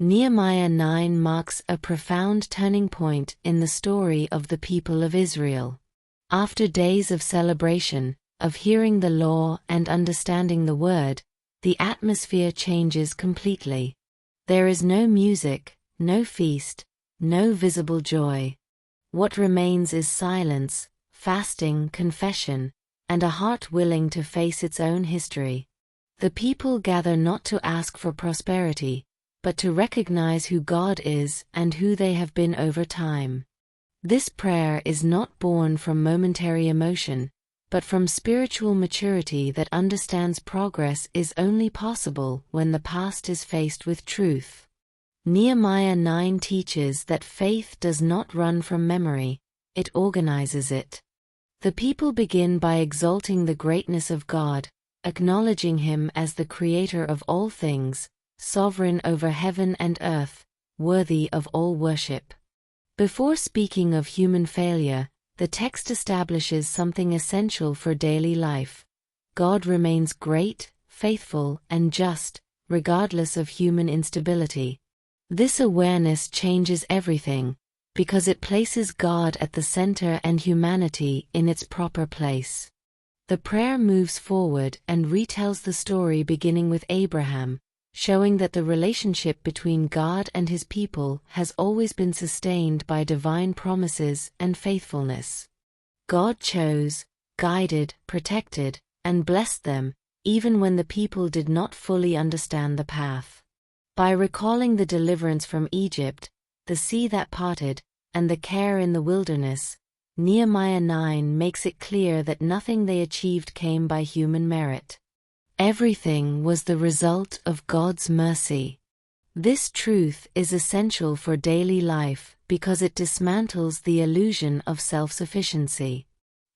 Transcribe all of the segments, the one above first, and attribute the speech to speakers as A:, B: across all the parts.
A: Nehemiah 9 marks a profound turning point in the story of the people of Israel. After days of celebration, of hearing the law and understanding the word, the atmosphere changes completely. There is no music, no feast, no visible joy. What remains is silence, fasting, confession, and a heart willing to face its own history. The people gather not to ask for prosperity, but to recognize who God is and who they have been over time. This prayer is not born from momentary emotion, but from spiritual maturity that understands progress is only possible when the past is faced with truth. Nehemiah 9 teaches that faith does not run from memory, it organizes it. The people begin by exalting the greatness of God, acknowledging Him as the Creator of all things, sovereign over heaven and earth, worthy of all worship. Before speaking of human failure, the text establishes something essential for daily life. God remains great, faithful, and just, regardless of human instability. This awareness changes everything, because it places God at the center and humanity in its proper place. The prayer moves forward and retells the story beginning with Abraham, showing that the relationship between God and His people has always been sustained by divine promises and faithfulness. God chose, guided, protected, and blessed them, even when the people did not fully understand the path. By recalling the deliverance from Egypt, the sea that parted, and the care in the wilderness, Nehemiah 9 makes it clear that nothing they achieved came by human merit. Everything was the result of God's mercy. This truth is essential for daily life because it dismantles the illusion of self-sufficiency.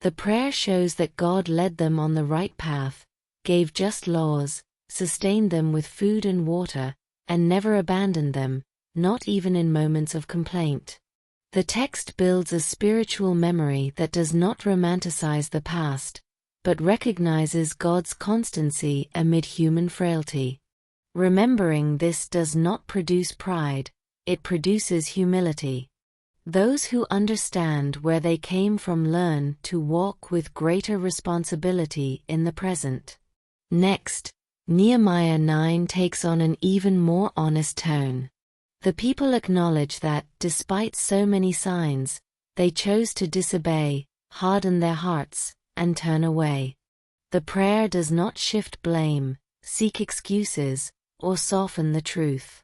A: The prayer shows that God led them on the right path, gave just laws, sustained them with food and water, and never abandoned them, not even in moments of complaint. The text builds a spiritual memory that does not romanticize the past, but recognizes God's constancy amid human frailty. Remembering this does not produce pride, it produces humility. Those who understand where they came from learn to walk with greater responsibility in the present. Next, Nehemiah 9 takes on an even more honest tone. The people acknowledge that, despite so many signs, they chose to disobey, harden their hearts, and turn away. The prayer does not shift blame, seek excuses, or soften the truth.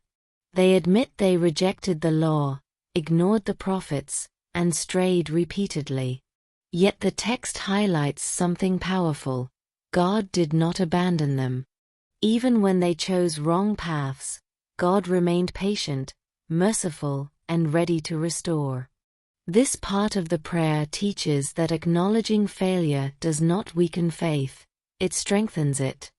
A: They admit they rejected the law, ignored the prophets, and strayed repeatedly. Yet the text highlights something powerful. God did not abandon them. Even when they chose wrong paths, God remained patient, merciful, and ready to restore. This part of the prayer teaches that acknowledging failure does not weaken faith, it strengthens it.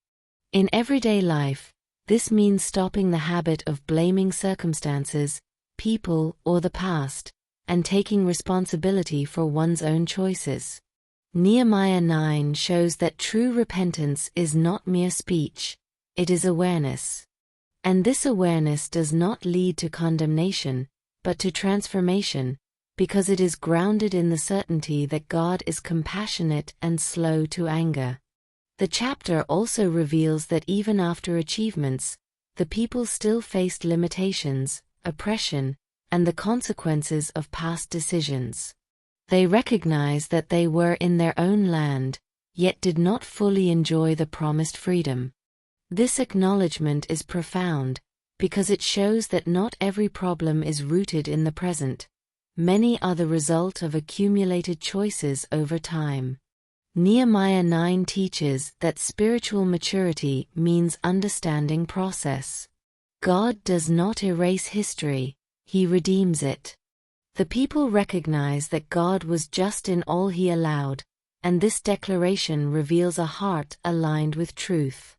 A: In everyday life, this means stopping the habit of blaming circumstances, people, or the past, and taking responsibility for one's own choices. Nehemiah 9 shows that true repentance is not mere speech, it is awareness. And this awareness does not lead to condemnation, but to transformation, because it is grounded in the certainty that God is compassionate and slow to anger. The chapter also reveals that even after achievements, the people still faced limitations, oppression, and the consequences of past decisions. They recognized that they were in their own land, yet did not fully enjoy the promised freedom. This acknowledgement is profound, because it shows that not every problem is rooted in the present. Many are the result of accumulated choices over time. Nehemiah 9 teaches that spiritual maturity means understanding process. God does not erase history, He redeems it. The people recognize that God was just in all He allowed, and this declaration reveals a heart aligned with truth.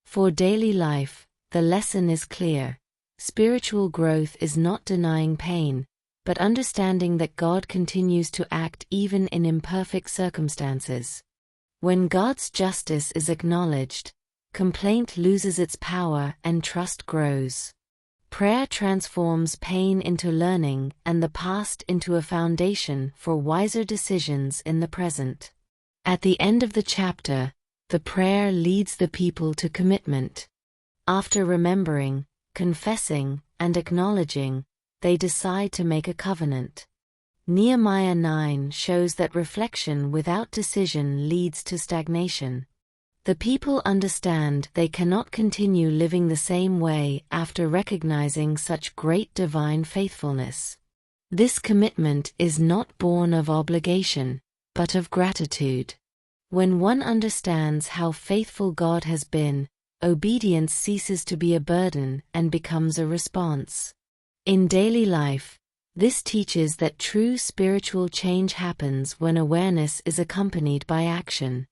A: For daily life, the lesson is clear. Spiritual growth is not denying pain, but understanding that God continues to act even in imperfect circumstances. When God's justice is acknowledged, complaint loses its power and trust grows. Prayer transforms pain into learning and the past into a foundation for wiser decisions in the present. At the end of the chapter, the prayer leads the people to commitment. After remembering, confessing, and acknowledging, they decide to make a covenant. Nehemiah 9 shows that reflection without decision leads to stagnation. The people understand they cannot continue living the same way after recognizing such great divine faithfulness. This commitment is not born of obligation, but of gratitude. When one understands how faithful God has been, obedience ceases to be a burden and becomes a response. In daily life, this teaches that true spiritual change happens when awareness is accompanied by action.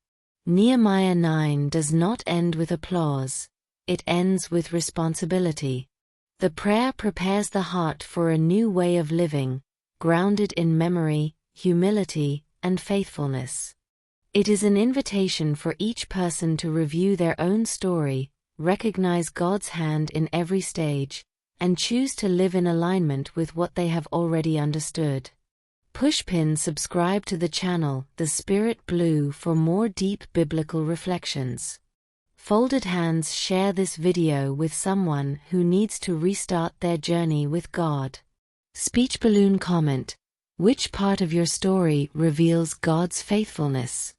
A: Nehemiah 9 does not end with applause, it ends with responsibility. The prayer prepares the heart for a new way of living, grounded in memory, humility, and faithfulness. It is an invitation for each person to review their own story, recognize God's hand in every stage, and choose to live in alignment with what they have already understood. Pushpin subscribe to the channel The Spirit Blue for more deep biblical reflections. Folded hands share this video with someone who needs to restart their journey with God. Speech balloon comment: which part of your story reveals God's faithfulness?